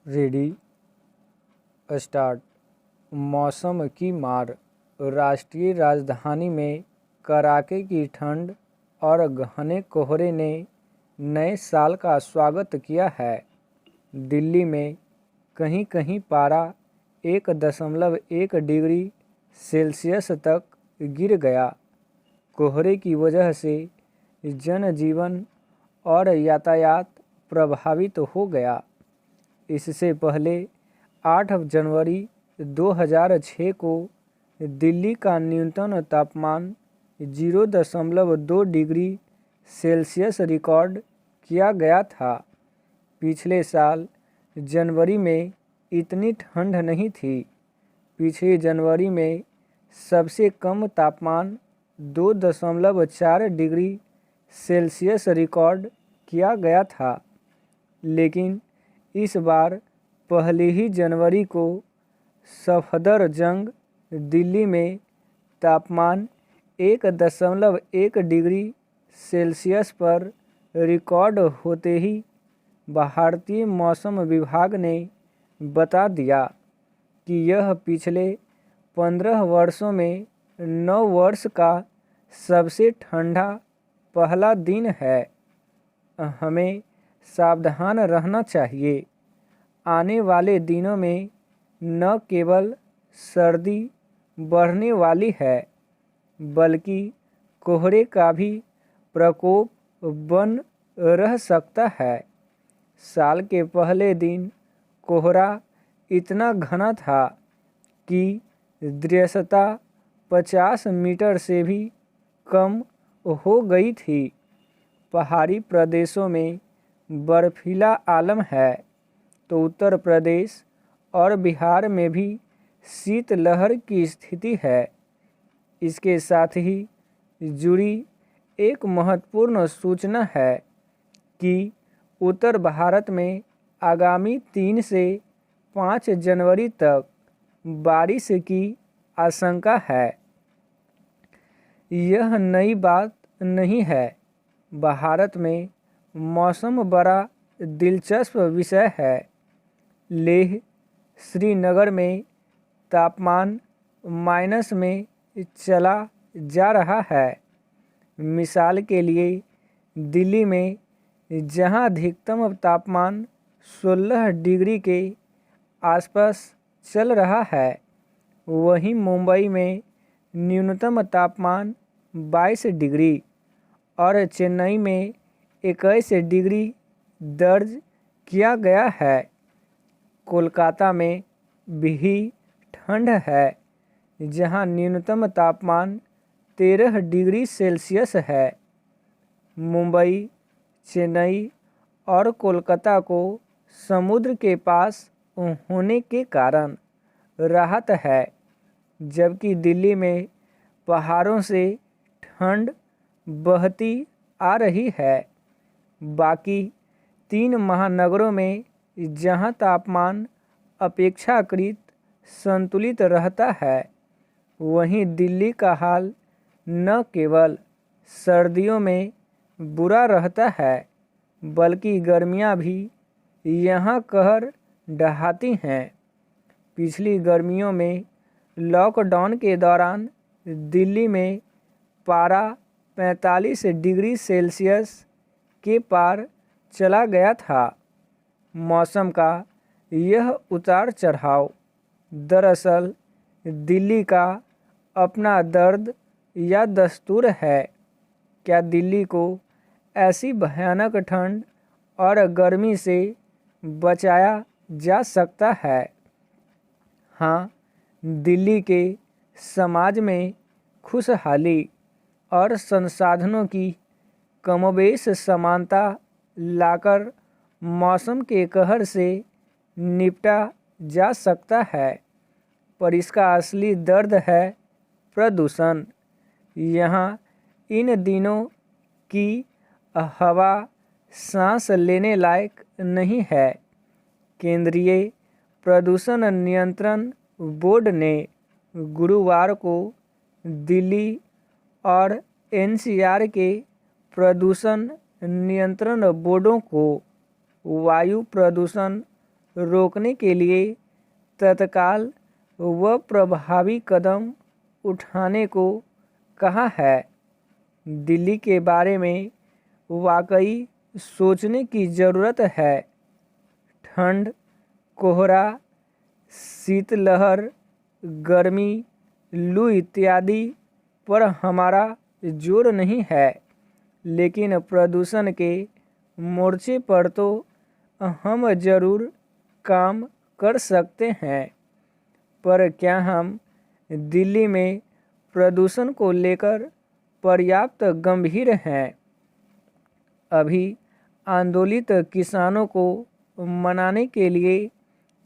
Ready start. मौसम की मार। राष्ट्रीय राजधानी में कड़ाके की ठंड और घने कोहरे ने नए साल का स्वागत किया है। दिल्ली में कहीं कहीं पारा 1.1 डिग्री सेल्सियस तक गिर गया। कोहरे की वजह से जनजीवन और यातायात प्रभावित हो गया। इससे पहले 8 जनवरी 2006 को दिल्ली का न्यूनतम तापमान 0.2 डिग्री सेल्सियस रिकॉर्ड किया गया था। पिछले साल जनवरी में इतनी ठंड नहीं थी। पिछले जनवरी में सबसे कम तापमान 2.4 डिग्री सेल्सियस रिकॉर्ड किया गया था, लेकिन इस बार पहली ही जनवरी को सफदरजंग दिल्ली में तापमान 1.1 डिग्री सेल्सियस पर रिकॉर्ड होते ही भारतीय मौसम विभाग ने बता दिया कि यह पिछले 15 वर्षों में 9 वर्ष का सबसे ठंडा पहला दिन है। हमें सावधान रहना चाहिए। आने वाले दिनों में न केवल सर्दी बढ़ने वाली है, बल्कि कोहरे का भी प्रकोप बन रह सकता है। साल के पहले दिन कोहरा इतना घना था कि दृश्यता 50 मीटर से भी कम हो गई थी। पहाड़ी प्रदेशों में बर्फीला आलम है, तो उत्तर प्रदेश और बिहार में भी शीतलहर की स्थिति है। इसके साथ ही जुड़ी एक महत्वपूर्ण सूचना है कि उत्तर भारत में आगामी 3 से 5 जनवरी तक बारिश की आशंका है। यह नई बात नहीं है। भारत में मौसम बड़ा दिलचस्प विषय है। लेह श्रीनगर में तापमान माइनस में चला जा रहा है। मिसाल के लिए दिल्ली में जहां अधिकतम तापमान 16 डिग्री के आसपास चल रहा है, वहीं मुंबई में न्यूनतम तापमान 22 डिग्री और चेन्नई में 21 डिग्री दर्ज किया गया है। कोलकाता में भी ठंड है, जहां न्यूनतम तापमान 13 डिग्री सेल्सियस है। मुंबई, चेन्नई और कोलकाता को समुद्र के पास होने के कारण राहत है, जबकि दिल्ली में पहाड़ों से ठंड बहती आ रही है। बाकी 3 महानगरों में जहां तापमान अपेक्षाकृत संतुलित रहता है, वहीं दिल्ली का हाल न केवल सर्दियों में बुरा रहता है, बल्कि गर्मियां भी यहां कहर ढहाती हैं। पिछली गर्मियों में लॉकडाउन के दौरान दिल्ली में पारा 45 डिग्री सेल्सियस के पार चला गया था। मौसम का यह उतार चढ़ाव दरअसल दिल्ली का अपना दर्द या दस्तूर है। क्या दिल्ली को ऐसी भयानक ठंड और गर्मी से बचाया जा सकता है? हाँ, दिल्ली के समाज में खुशहाली और संसाधनों की कमोबेश समानता लाकर मौसम के कहर से निपटा जा सकता है, पर इसका असली दर्द है प्रदूषण। यहाँ इन दिनों की हवा सांस लेने लायक नहीं है। केंद्रीय प्रदूषण नियंत्रण बोर्ड ने गुरुवार को दिल्ली और एनसीआर के प्रदूषण नियंत्रण बोर्डों को वायु प्रदूषण रोकने के लिए तत्काल व प्रभावी कदम उठाने को कहा है। दिल्ली के बारे में वाकई सोचने की ज़रूरत है। ठंड, कोहरा, शीतलहर, गर्मी, लू इत्यादि पर हमारा जोर नहीं है, लेकिन प्रदूषण के मोर्चे पर तो हम ज़रूर काम कर सकते हैं। पर क्या हम दिल्ली में प्रदूषण को लेकर पर्याप्त गंभीर हैं? अभी आंदोलित किसानों को मनाने के लिए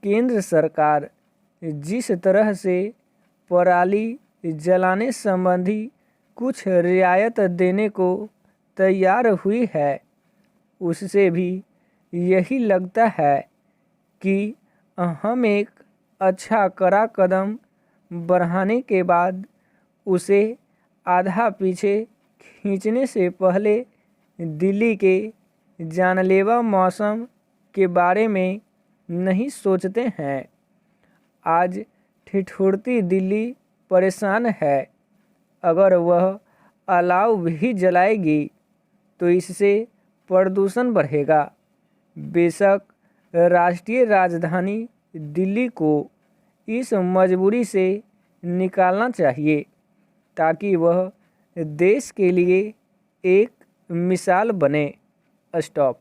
केंद्र सरकार जिस तरह से पराली जलाने संबंधी कुछ रियायत देने को तैयार हुई है, उससे भी यही लगता है कि हम एक अच्छा कड़ा कदम बढ़ाने के बाद उसे आधा पीछे खींचने से पहले दिल्ली के जानलेवा मौसम के बारे में नहीं सोचते हैं। आज ठिठुरती दिल्ली परेशान है। अगर वह अलाव भी जलाएगी तो इससे प्रदूषण बढ़ेगा। बेशक राष्ट्रीय राजधानी दिल्ली को इस मजबूरी से निकालना चाहिए ताकि वह देश के लिए एक मिसाल बने। स्टॉप।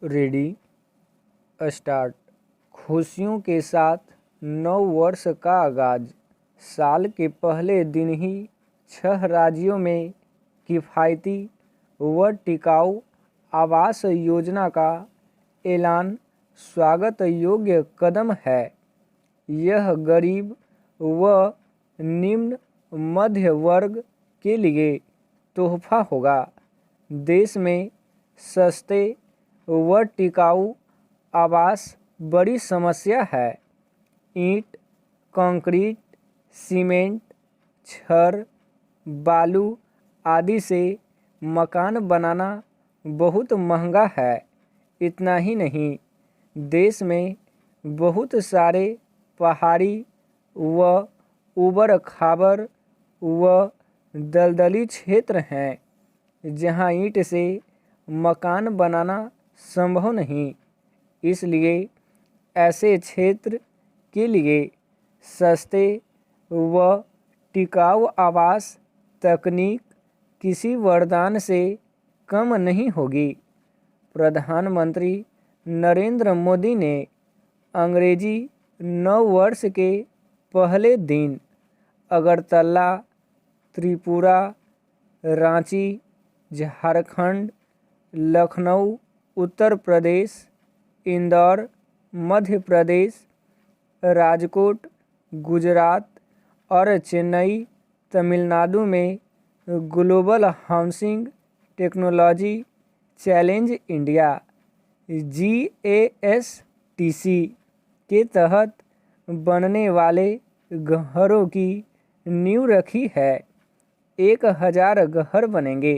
Ready, start. खुशियों के साथ नव वर्ष का आगाज। साल के पहले दिन ही 6 राज्यों में किफ़ायती व टिकाऊ आवास योजना का ऐलान स्वागत योग्य कदम है। यह गरीब व निम्न मध्य वर्ग के लिए तोहफा होगा। देश में सस्ते व टिकाऊ आवास बड़ी समस्या है। ईंट, कंक्रीट, सीमेंट, छड़, बालू आदि से मकान बनाना बहुत महंगा है। इतना ही नहीं, देश में बहुत सारे पहाड़ी व ऊबड़ खाबड़ व दलदली क्षेत्र हैं जहां ईंट से मकान बनाना संभव नहीं। इसलिए ऐसे क्षेत्र के लिए सस्ते व टिकाऊ आवास तकनीक किसी वरदान से कम नहीं होगी। प्रधानमंत्री नरेंद्र मोदी ने अंग्रेजी नव वर्ष के पहले दिन अगरतला, त्रिपुरा, रांची, झारखंड, लखनऊ उत्तर प्रदेश, इंदौर मध्य प्रदेश, राजकोट गुजरात और चेन्नई तमिलनाडु में global housing technology challenge India GASTC के तहत बनने वाले घरों की नींव रखी है। 1000 घर बनेंगे।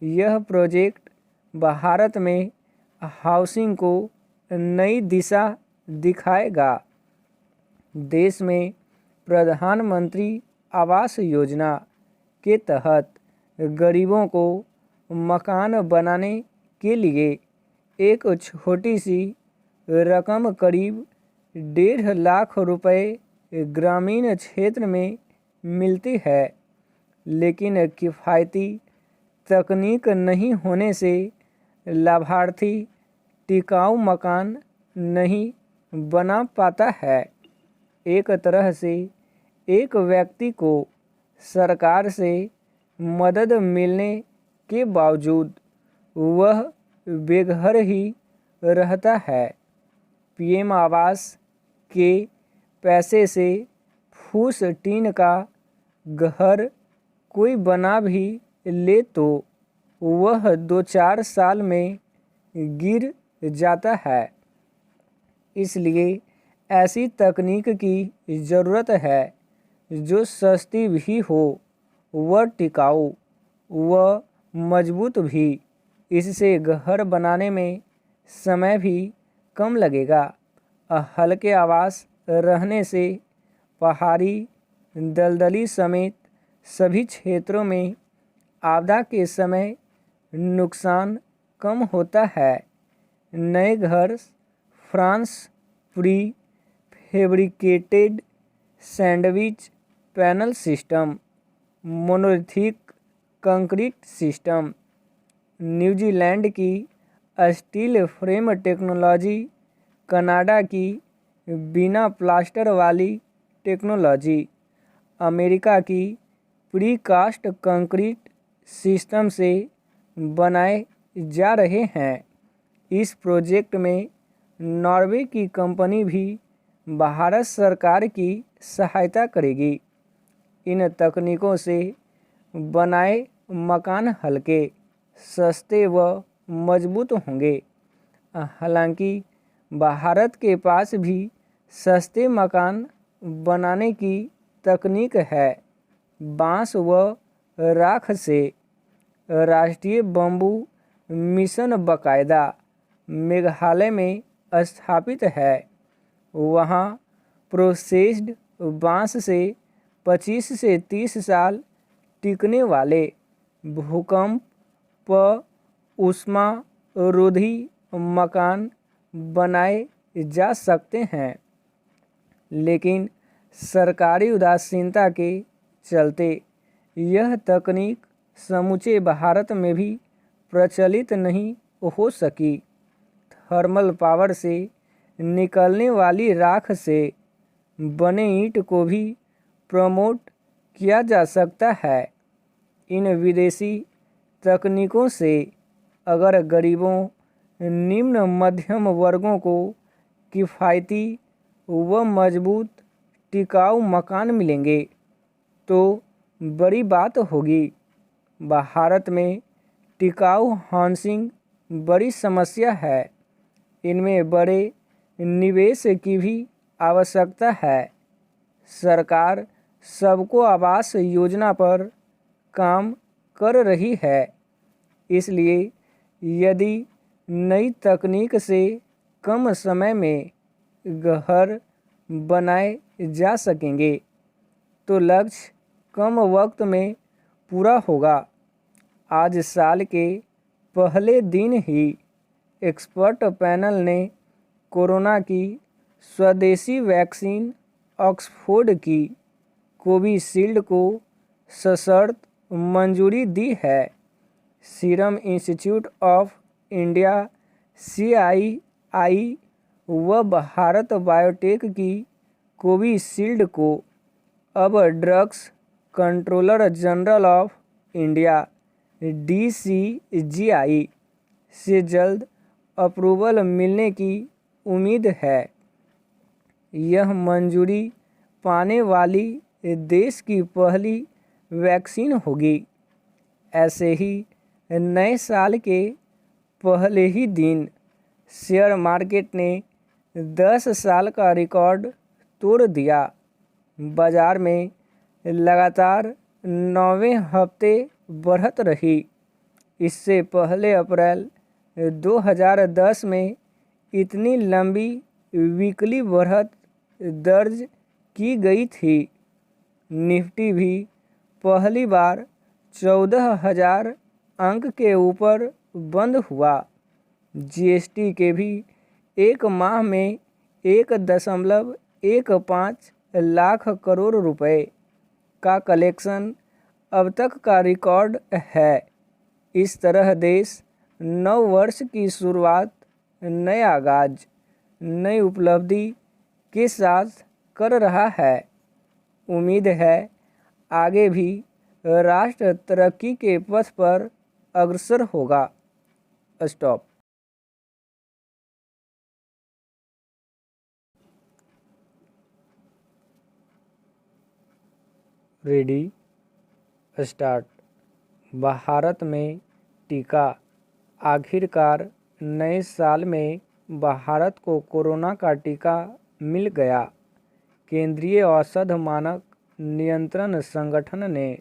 यह प्रोजेक्ट भारत में हाउसिंग को नई दिशा दिखाएगा। देश में प्रधानमंत्री आवास योजना के तहत गरीबों को मकान बनाने के लिए एक छोटी सी रकम करीब 1.5 लाख रुपए ग्रामीण क्षेत्र में मिलती है, लेकिन किफ़ायती तकनीक नहीं होने से लाभार्थी टिकाऊ मकान नहीं बना पाता है। एक तरह से एक व्यक्ति को सरकार से मदद मिलने के बावजूद वह बेघर ही रहता है। PM आवास के पैसे से फूस टीन का घर कोई बना भी ले तो वह 2-4 साल में गिर जाता है। इसलिए ऐसी तकनीक की ज़रूरत है जो सस्ती भी हो व टिकाऊ व मजबूत भी। इससे घर बनाने में समय भी कम लगेगा। हल्के आवास रहने से पहाड़ी, दलदली समेत सभी क्षेत्रों में आपदा के समय नुकसान कम होता है। नए घर France pre fabricated sandwich panel system, monolithic concrete system, New Zealand की स्टील फ्रेम टेक्नोलॉजी, कनाडा की बिना प्लास्टर वाली टेक्नोलॉजी, अमेरिका की प्री कास्ट कंक्रीट सिस्टम से बनाए जा रहे हैं। इस प्रोजेक्ट में नॉर्वे की कंपनी भी भारत सरकार की सहायता करेगी। इन तकनीकों से बनाए मकान हल्के, सस्ते व मजबूत होंगे। हालांकि भारत के पास भी सस्ते मकान बनाने की तकनीक है। बांस व राख से राष्ट्रीय बम्बू मिशन बाकायदा मेघालय में स्थापित है। वहाँ प्रोसेस्ड बांस से 25 से 30 साल टिकने वाले भूकंप उष्मा रोधी मकान बनाए जा सकते हैं। लेकिन सरकारी उदासीनता के चलते यह तकनीक समूचे भारत में भी प्रचलित नहीं हो सकी। थर्मल पावर से निकलने वाली राख से बने ईंट को भी प्रमोट किया जा सकता है। इन विदेशी तकनीकों से अगर गरीबों, निम्न मध्यम वर्गों को किफ़ायती व मजबूत टिकाऊ मकान मिलेंगे तो बड़ी बात होगी। भारत में टिकाऊ हाउसिंग बड़ी समस्या है। इनमें बड़े निवेश की भी आवश्यकता है। सरकार सबको आवास योजना पर काम कर रही है। इसलिए यदि नई तकनीक से कम समय में घर बनाए जा सकेंगे तो लक्ष्य कम वक्त में पूरा होगा। आज साल के पहले दिन ही एक्सपर्ट पैनल ने कोरोना की स्वदेशी वैक्सीन ऑक्सफोर्ड की कोविशील्ड को सशर्त मंजूरी दी है। Serum institute of India (CII) व भारत बायोटेक की कोविशील्ड को अब drugs controller general of India (DCGI) से जल्द अप्रूवल मिलने की उम्मीद है। यह मंजूरी पाने वाली देश की पहली वैक्सीन होगी। ऐसे ही नए साल के पहले ही दिन शेयर मार्केट ने 10 साल का रिकॉर्ड तोड़ दिया। बाजार में लगातार 9वें हफ्ते बढ़त रही। इससे पहले अप्रैल 2010 में इतनी लंबी वीकली बढ़त दर्ज की गई थी। निफ्टी भी पहली बार 14,000 अंक के ऊपर बंद हुआ। जीएसटी के भी एक माह में 1.15 लाख करोड़ रुपए का कलेक्शन अब तक का रिकॉर्ड है। इस तरह देश नव वर्ष की शुरुआत नए आगाज, नई उपलब्धि के साथ कर रहा है। उम्मीद है आगे भी राष्ट्र तरक्की के पथ पर अग्रसर होगा। स्टॉप। Ready start. भारत में टीका। आखिरकार नए साल में भारत को कोरोना का टीका मिल गया। केंद्रीय औषध मानक नियंत्रण संगठन ने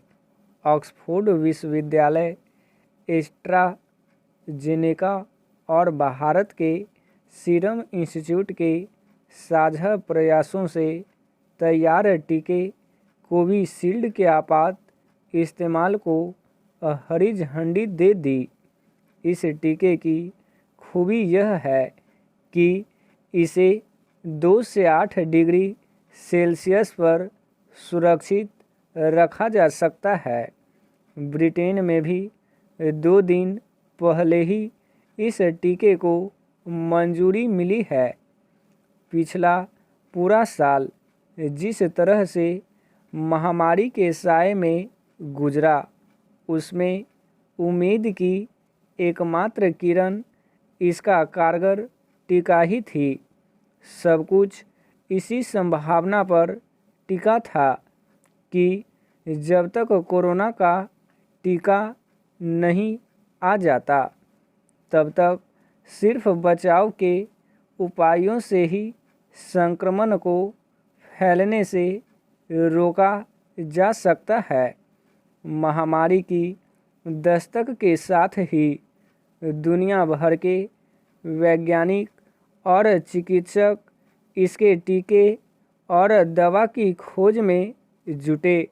ऑक्सफोर्ड विश्वविद्यालय, एस्ट्राजेनेका और भारत के सीरम इंस्टीट्यूट के साझा प्रयासों से तैयार टीके कोविशील्ड के आपात इस्तेमाल को हरी झंडी दे दी। इस टीके की खूबी यह है कि इसे 2 से 8 डिग्री सेल्सियस पर सुरक्षित रखा जा सकता है। ब्रिटेन में भी 2 दिन पहले ही इस टीके को मंजूरी मिली है। पिछला पूरा साल जिस तरह से महामारी के साए में गुजरा, उसमें उम्मीद की एकमात्र किरण इसका कारगर टीका ही थी। सब कुछ इसी संभावना पर टिका था कि जब तक कोरोना का टीका नहीं आ जाता, तब तक सिर्फ बचाव के उपायों से ही संक्रमण को फैलने से रोका जा सकता है। महामारी की दस्तक के साथ ही दुनिया भर के वैज्ञानिक और चिकित्सक इसके टीके और दवा की खोज में जुटे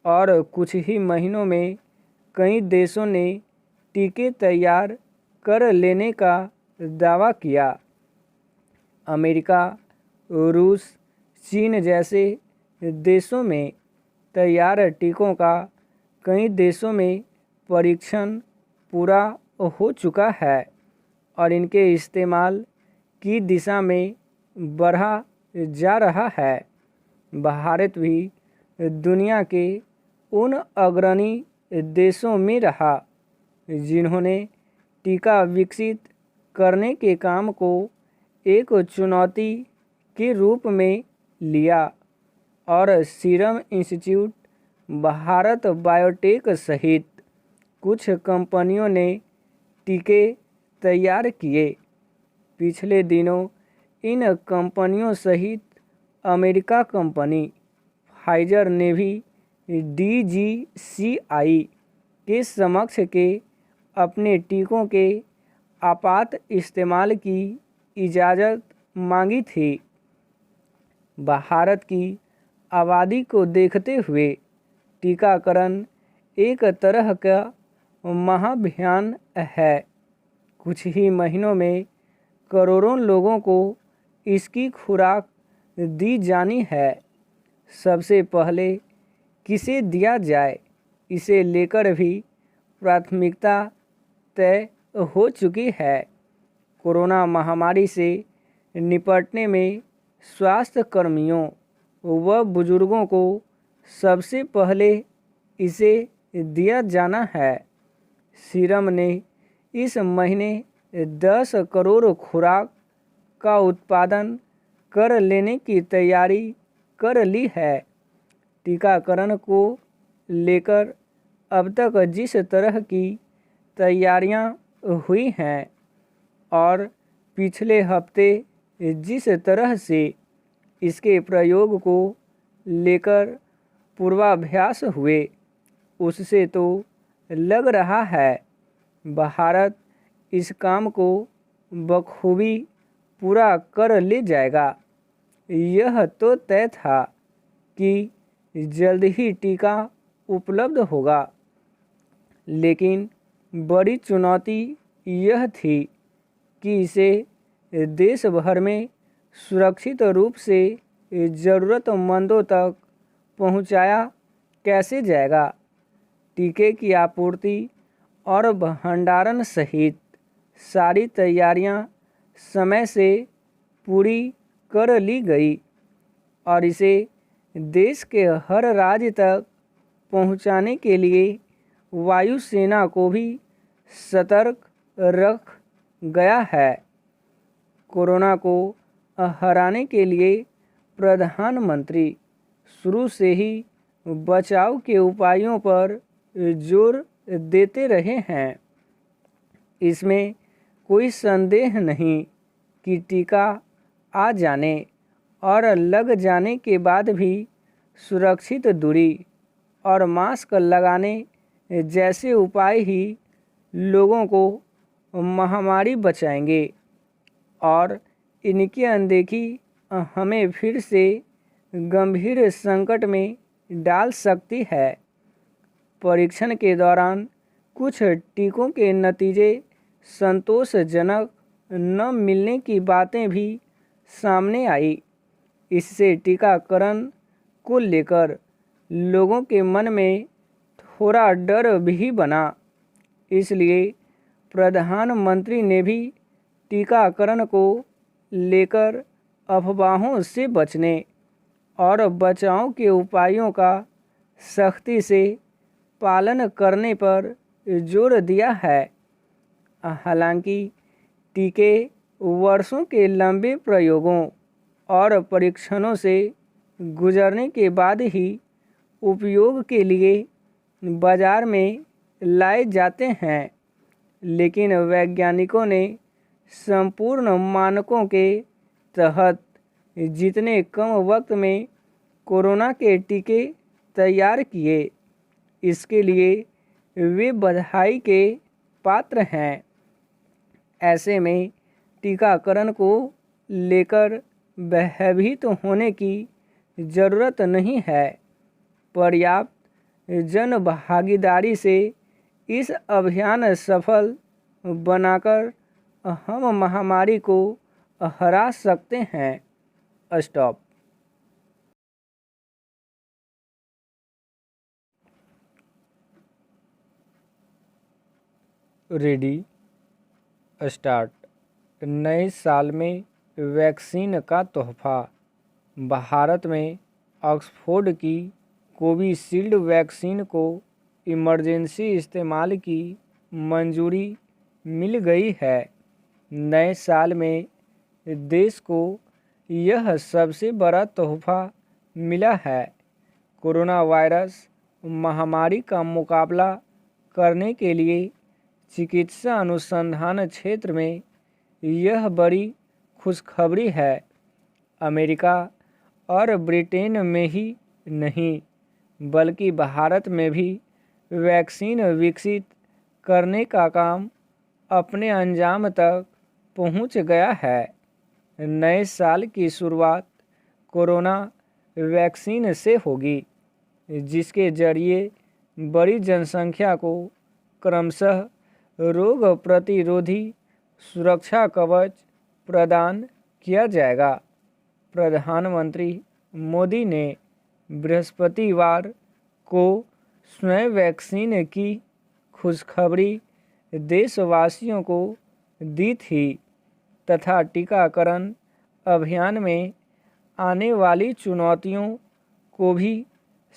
और कुछ ही महीनों में कई देशों ने टीके तैयार कर लेने का दावा किया। अमेरिका, रूस, चीन जैसे देशों में तैयार टीकों का कई देशों में परीक्षण पूरा हो चुका है और इनके इस्तेमाल की दिशा में बढ़ा जा रहा है। भारत भी दुनिया के उन अग्रणी देशों में रहा जिन्होंने टीका विकसित करने के काम को एक चुनौती के रूप में लिया और सीरम इंस्टीट्यूट, भारत बायोटेक सहित कुछ कंपनियों ने टीके तैयार किए। पिछले दिनों इन कंपनियों सहित अमेरिका कंपनी फाइजर ने भी DGCI के समक्ष के अपने टीकों के आपात इस्तेमाल की इजाज़त मांगी थी। भारत की आबादी को देखते हुए टीकाकरण एक तरह का महाअभियान है। कुछ ही महीनों में करोड़ों लोगों को इसकी खुराक दी जानी है। सबसे पहले किसे दिया जाए, इसे लेकर भी प्राथमिकता तय हो चुकी है। कोरोना महामारी से निपटने में स्वास्थ्य कर्मियों व बुजुर्गों को सबसे पहले इसे दिया जाना है। सीरम ने इस महीने 10 करोड़ खुराक का उत्पादन कर लेने की तैयारी कर ली है। टीकाकरण को लेकर अब तक जिस तरह की तैयारियां हुई हैं और पिछले हफ्ते जिस तरह से इसके प्रयोग को लेकर पूर्वाभ्यास हुए, उससे तो लग रहा है भारत इस काम को बखूबी पूरा कर ले जाएगा। यह तो तय था कि जल्द ही टीका उपलब्ध होगा, लेकिन बड़ी चुनौती यह थी कि इसे देश भर में सुरक्षित रूप से ज़रूरतमंदों तक पहुंचाया कैसे जाएगा। टीके की आपूर्ति और भंडारण सहित सारी तैयारियां समय से पूरी कर ली गई और इसे देश के हर राज्य तक पहुंचाने के लिए वायुसेना को भी सतर्क रख गया है। कोरोना को हराने के लिए प्रधानमंत्री शुरू से ही बचाव के उपायों पर जोर देते रहे हैं। इसमें कोई संदेह नहीं कि टीका आ जाने और लग जाने के बाद भी सुरक्षित दूरी, और मास्क लगाने जैसे उपाय ही लोगों को महामारी बचाएंगे और इनकी अनदेखी हमें फिर से गंभीर संकट में डाल सकती है। परीक्षण के दौरान कुछ टीकों के नतीजे संतोषजनक न मिलने की बातें भी सामने आई। इससे टीकाकरण को लेकर लोगों के मन में थोड़ा डर भी बना। इसलिए प्रधानमंत्री ने भी टीकाकरण को लेकर अफवाहों से बचने और बचाव के उपायों का सख्ती से पालन करने पर जोर दिया है। हालांकि टीके वर्षों के लंबे प्रयोगों और परीक्षणों से गुजरने के बाद ही उपयोग के लिए बाजार में लाए जाते हैं, लेकिन वैज्ञानिकों ने संपूर्ण मानकों के तहत जितने कम वक्त में कोरोना के टीके तैयार किए, इसके लिए वे बधाई के पात्र हैं। ऐसे में टीकाकरण को लेकर भयभीत होने की ज़रूरत नहीं है। पर्याप्त जन भागीदारी से इस अभियान सफल बनाकर हम महामारी को हरा सकते हैं। स्टॉप। Ready start. नए साल में वैक्सीन का तोहफा। भारत में ऑक्सफोर्ड की कोविशील्ड वैक्सीन को इमरजेंसी इस्तेमाल की मंजूरी मिल गई है। नए साल में देश को यह सबसे बड़ा तोहफा मिला है। कोरोना वायरस महामारी का मुकाबला करने के लिए चिकित्सा अनुसंधान क्षेत्र में यह बड़ी खुशखबरी है। अमेरिका और ब्रिटेन में ही नहीं बल्कि भारत में भी वैक्सीन विकसित करने का काम अपने अंजाम तक पहुंच गया है। नए साल की शुरुआत कोरोना वैक्सीन से होगी, जिसके जरिए बड़ी जनसंख्या को क्रमशः रोग प्रतिरोधी सुरक्षा कवच प्रदान किया जाएगा। प्रधानमंत्री मोदी ने बृहस्पतिवार को स्वयं वैक्सीन की खुशखबरी देशवासियों को दी थी तथा टीकाकरण अभियान में आने वाली चुनौतियों को भी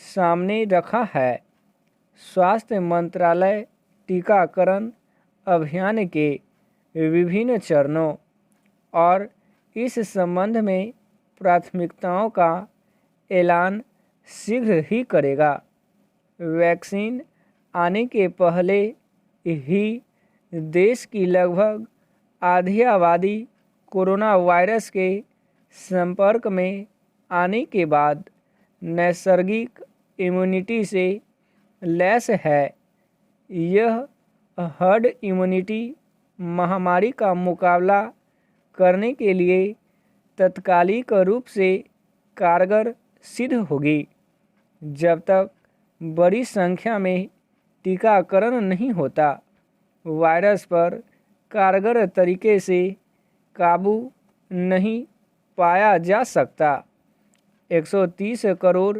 सामने रखा है। स्वास्थ्य मंत्रालय टीकाकरण अभियान के विभिन्न चरणों और इस संबंध में प्राथमिकताओं का ऐलान शीघ्र ही करेगा। वैक्सीन आने के पहले ही देश की लगभग आधी आबादी कोरोना वायरस के संपर्क में आने के बाद नैसर्गिक इम्यूनिटी से लैस है। यह हर्ड इम्यूनिटी महामारी का मुकाबला करने के लिए तत्कालिक रूप से कारगर सिद्ध होगी। जब तक बड़ी संख्या में टीकाकरण नहीं होता, वायरस पर कारगर तरीके से काबू नहीं पाया जा सकता। 130 करोड़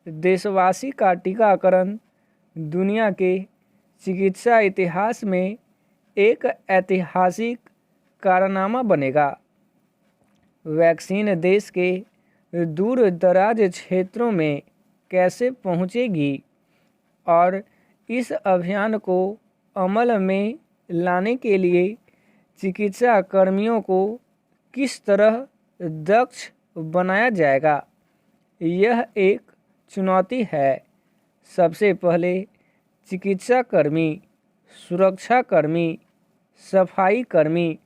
देशवासी का टीकाकरण दुनिया के चिकित्सा इतिहास में एक ऐतिहासिक कारनामा बनेगा। वैक्सीन देश के दूर दराज क्षेत्रों में कैसे पहुंचेगी और इस अभियान को अमल में लाने के लिए चिकित्सा कर्मियों को किस तरह दक्ष बनाया जाएगा, यह एक चुनौती है। सबसे पहले चिकित्सा कर्मी, सुरक्षा कर्मी, सफाई कर्मी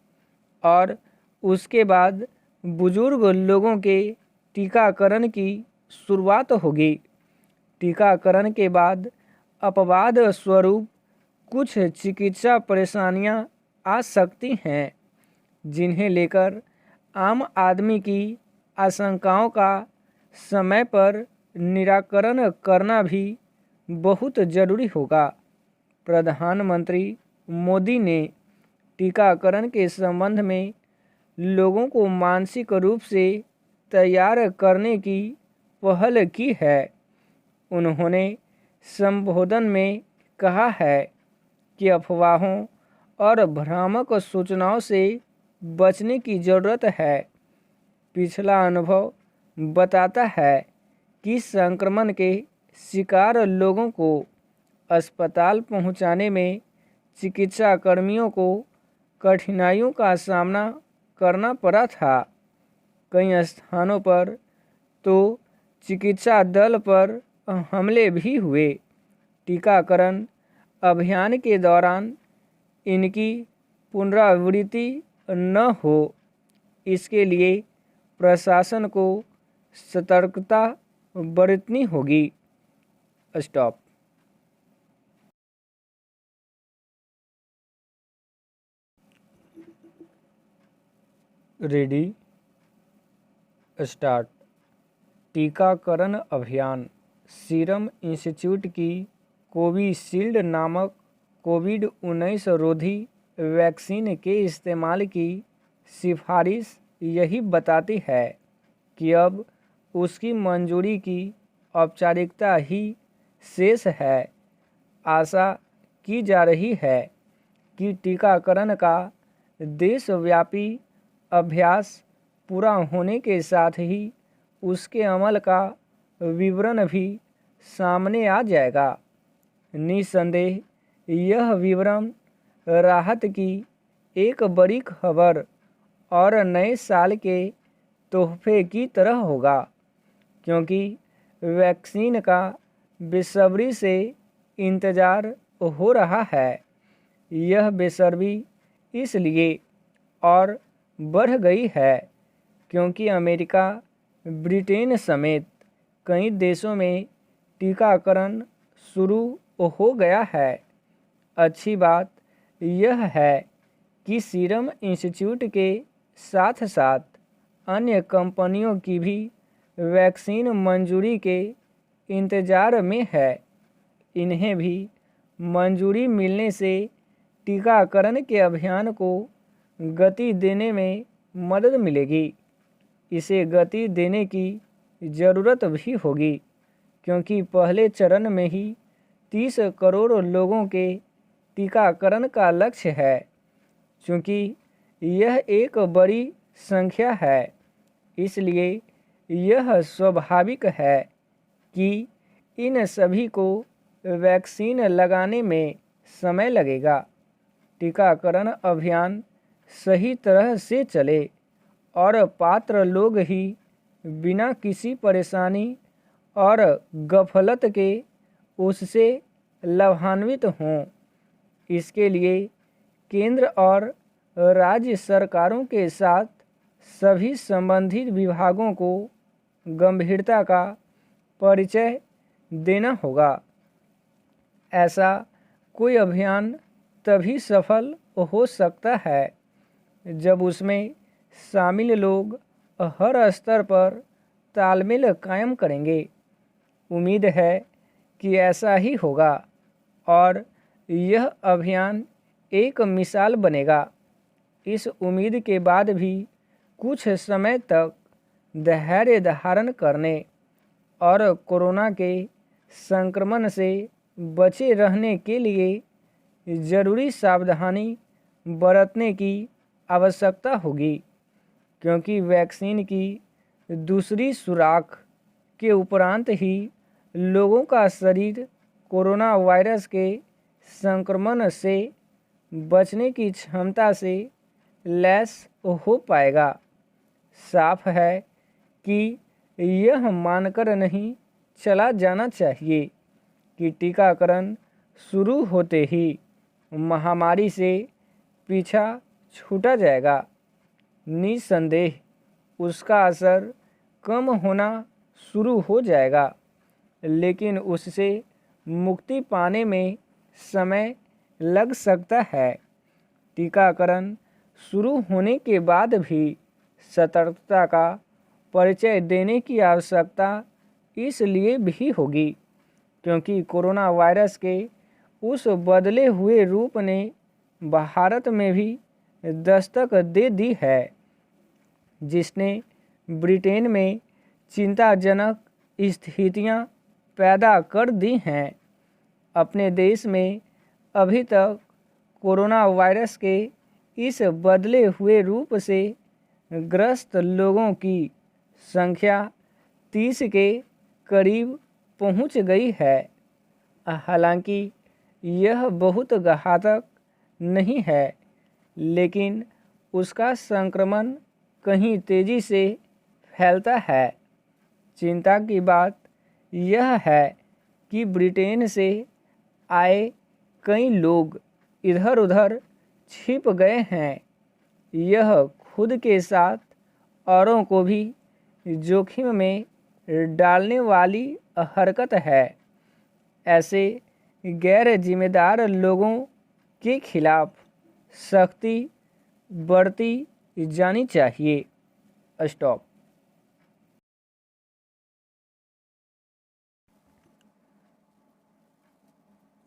और उसके बाद बुजुर्ग लोगों के टीकाकरण की शुरुआत होगी। टीकाकरण के बाद अपवाद स्वरूप कुछ चिकित्सा परेशानियां आ सकती हैं, जिन्हें लेकर आम आदमी की आशंकाओं का समय पर निराकरण करना भी बहुत जरूरी होगा। प्रधानमंत्री मोदी ने टीकाकरण के संबंध में लोगों को मानसिक रूप से तैयार करने की पहल की है। उन्होंने संबोधन में कहा है कि अफवाहों और भ्रामक सूचनाओं से बचने की ज़रूरत है। पिछला अनुभव बताता है कि संक्रमण के शिकार लोगों को अस्पताल पहुंचाने में चिकित्सा कर्मियों को कठिनाइयों का सामना करना पड़ा था। कई स्थानों पर तो चिकित्सा दल पर हमले भी हुए। टीकाकरण अभियान के दौरान इनकी पुनरावृत्ति न हो, इसके लिए प्रशासन को सतर्कता बरतनी होगी। स्टॉप। Ready, start. टीकाकरण अभियान। सीरम इंस्टीट्यूट की कोविशील्ड नामक कोविड-19 रोधी वैक्सीन के इस्तेमाल की सिफारिश यही बताती है कि अब उसकी मंजूरी की औपचारिकता ही शेष है। आशा की जा रही है कि टीकाकरण का देशव्यापी अभ्यास पूरा होने के साथ ही उसके अमल का विवरण भी सामने आ जाएगा। निस्संदेह यह विवरण राहत की एक बड़ी खबर और नए साल के तोहफे की तरह होगा, क्योंकि वैक्सीन का बेसब्री से इंतज़ार हो रहा है। यह बेसब्री इसलिए और बढ़ गई है क्योंकि अमेरिका, ब्रिटेन समेत कई देशों में टीकाकरण शुरू हो गया है। अच्छी बात यह है कि सीरम इंस्टीट्यूट के साथ साथ अन्य कंपनियों की भी वैक्सीन मंजूरी के इंतज़ार में है। इन्हें भी मंजूरी मिलने से टीकाकरण के अभियान को गति देने में मदद मिलेगी। इसे गति देने की ज़रूरत भी होगी, क्योंकि पहले चरण में ही 30 करोड़ लोगों के टीकाकरण का लक्ष्य है। चूँकि यह एक बड़ी संख्या है, इसलिए यह स्वाभाविक है कि इन सभी को वैक्सीन लगाने में समय लगेगा। टीकाकरण अभियान सही तरह से चले और पात्र लोग ही बिना किसी परेशानी और गफलत के उससे लाभान्वित हों। इसके लिए केंद्र और राज्य सरकारों के साथ सभी संबंधित विभागों को गंभीरता का परिचय देना होगा। ऐसा कोई अभियान तभी सफल हो सकता है जब उसमें शामिल लोग हर स्तर पर तालमेल कायम करेंगे। उम्मीद है कि ऐसा ही होगा और यह अभियान एक मिसाल बनेगा। इस उम्मीद के बाद भी कुछ समय तक धैर्य धारण करने और कोरोना के संक्रमण से बचे रहने के लिए ज़रूरी सावधानी बरतने की आवश्यकता होगी, क्योंकि वैक्सीन की दूसरी खुराक के उपरांत ही लोगों का शरीर कोरोना वायरस के संक्रमण से बचने की क्षमता से लैस हो पाएगा। साफ है कि यह मानकर नहीं चला जाना चाहिए कि टीकाकरण शुरू होते ही महामारी से पीछा छूटा जाएगा। निस्संदेह उसका असर कम होना शुरू हो जाएगा। लेकिन उससे मुक्ति पाने में समय लग सकता है। टीकाकरण शुरू होने के बाद भी सतर्कता का परिचय देने की आवश्यकता इसलिए भी होगी क्योंकि कोरोना वायरस के उस बदले हुए रूप ने भारत में भी दस्तक दे दी है, जिसने ब्रिटेन में चिंताजनक स्थितियां पैदा कर दी हैं। अपने देश में अभी तक कोरोना वायरस के इस बदले हुए रूप से ग्रस्त लोगों की संख्या 30 के करीब पहुंच गई है। हालांकि यह बहुत घातक नहीं है, लेकिन उसका संक्रमण कहीं तेज़ी से फैलता है। चिंता की बात यह है कि ब्रिटेन से आए कई लोग इधर उधर छिप गए हैं। यह खुद के साथ औरों को भी जोखिम में डालने वाली हरकत है। ऐसे गैर जिम्मेदार लोगों के खिलाफ सख्ती बरती जानी चाहिए। स्टॉप।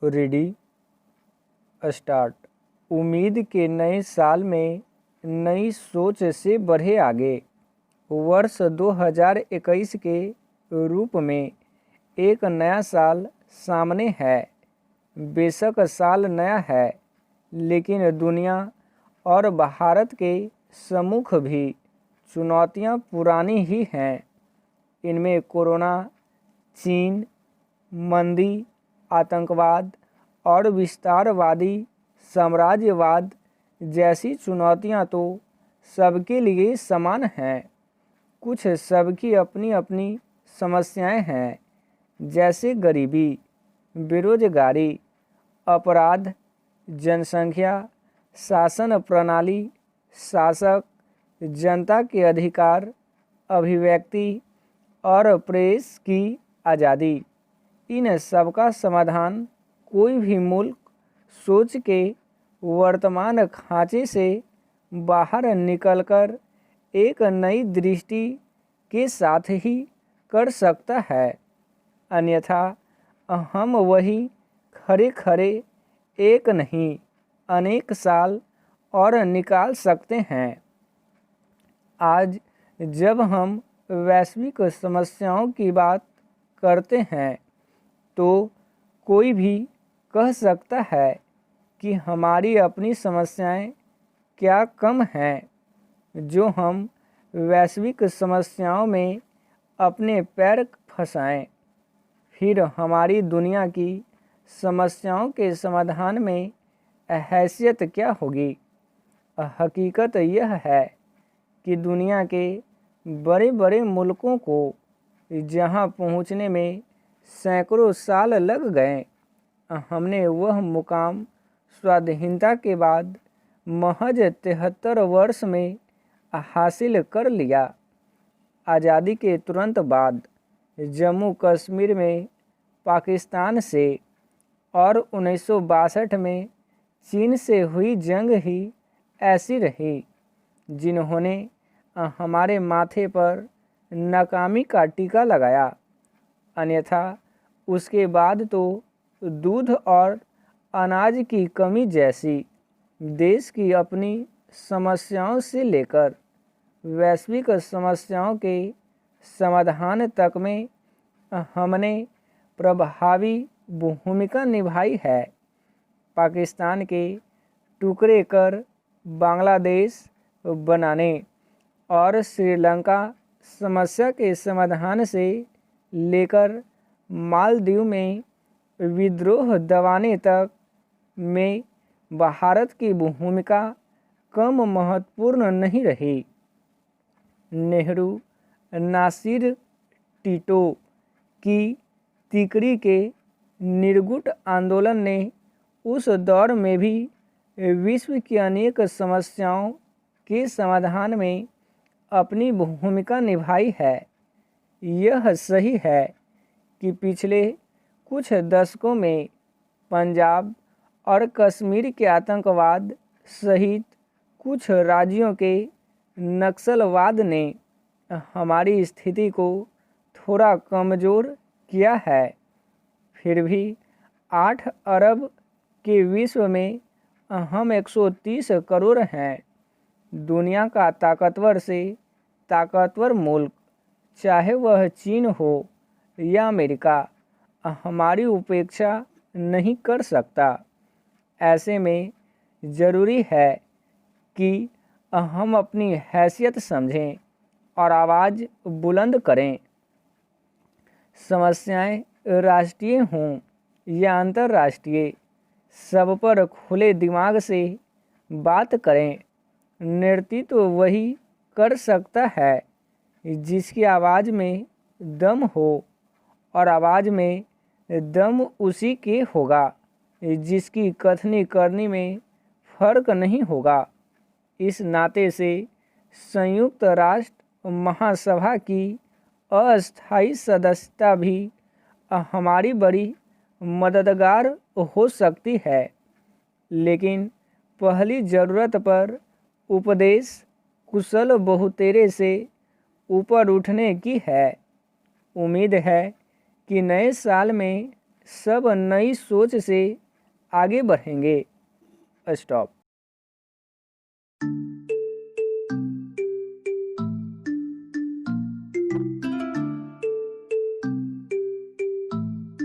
Ready start. उम्मीद के नए साल में नई सोच से बढ़े आगे। वर्ष 2021 के रूप में एक नया साल सामने है। बेशक साल नया है, लेकिन दुनिया और भारत के सम्मुख भी चुनौतियां पुरानी ही हैं। इनमें कोरोना, चीन, मंदी, आतंकवाद और विस्तारवादी साम्राज्यवाद जैसी चुनौतियां तो सबके लिए समान हैं। कुछ सबकी अपनी अपनी समस्याएं हैं, जैसे गरीबी, बेरोजगारी, अपराध, जनसंख्या, शासन प्रणाली, शासक, जनता के अधिकार, अभिव्यक्ति और प्रेस की आज़ादी। इन सबका समाधान कोई भी मुल्क सोच के वर्तमान खांचे से बाहर निकलकर एक नई दृष्टि के साथ ही कर सकता है। अन्यथा हम वही खड़े खड़े एक नहीं अनेक साल और निकाल सकते हैं। आज जब हम वैश्विक समस्याओं की बात करते हैं तो कोई भी कह सकता है कि हमारी अपनी समस्याएं क्या कम हैं जो हम वैश्विक समस्याओं में अपने पैर फंसाएं। फिर हमारी दुनिया की समस्याओं के समाधान में हैसियत क्या होगी। हकीकत यह है कि दुनिया के बड़े बड़े मुल्कों को जहां पहुंचने में सैकड़ों साल लग गए, हमने वह मुकाम स्वाधीनता के बाद महज 73 वर्ष में हासिल कर लिया। आज़ादी के तुरंत बाद जम्मू कश्मीर में पाकिस्तान से और 1962 में चीन से हुई जंग ही ऐसी रही जिन्होंने हमारे माथे पर नाकामी का टीका लगाया। अन्यथा उसके बाद तो दूध और अनाज की कमी जैसी देश की अपनी समस्याओं से लेकर वैश्विक समस्याओं के समाधान तक में हमने प्रभावी भूमिका निभाई है। पाकिस्तान के टुकड़े कर बांग्लादेश बनाने और श्रीलंका समस्या के समाधान से लेकर मालदीव में विद्रोह दबाने तक में भारत की भूमिका कम महत्वपूर्ण नहीं रही। नेहरू, नासिर, टीटो की तिकड़ी के निर्गुट आंदोलन ने उस दौर में भी विश्व की अनेक समस्याओं के समाधान में अपनी भूमिका निभाई है। यह सही है कि पिछले कुछ दशकों में पंजाब और कश्मीर के आतंकवाद सहित कुछ राज्यों के नक्सलवाद ने हमारी स्थिति को थोड़ा कमज़ोर किया है। फिर भी 8 अरब के विश्व में हम 130 करोड़ हैं। दुनिया का ताकतवर से ताकतवर मुल्क, चाहे वह चीन हो या अमेरिका, हमारी उपेक्षा नहीं कर सकता। ऐसे में ज़रूरी है कि हम अपनी हैसियत समझें और आवाज़ बुलंद करें। समस्याएं राष्ट्रीय हों या अंतर्राष्ट्रीय, सब पर खुले दिमाग से बात करें। नेतृत्व वही कर सकता है जिसकी आवाज़ में दम हो, और आवाज़ में दम उसी के होगा जिसकी कथनी करनी में फ़र्क नहीं होगा। इस नाते से संयुक्त राष्ट्र महासभा की अस्थायी सदस्यता भी हमारी बड़ी मददगार हो सकती है, लेकिन पहली ज़रूरत पर उपदेश कुशल बहुतेरे से ऊपर उठने की है। उम्मीद है कि नए साल में सब नई सोच से आगे बढ़ेंगे। स्टॉप।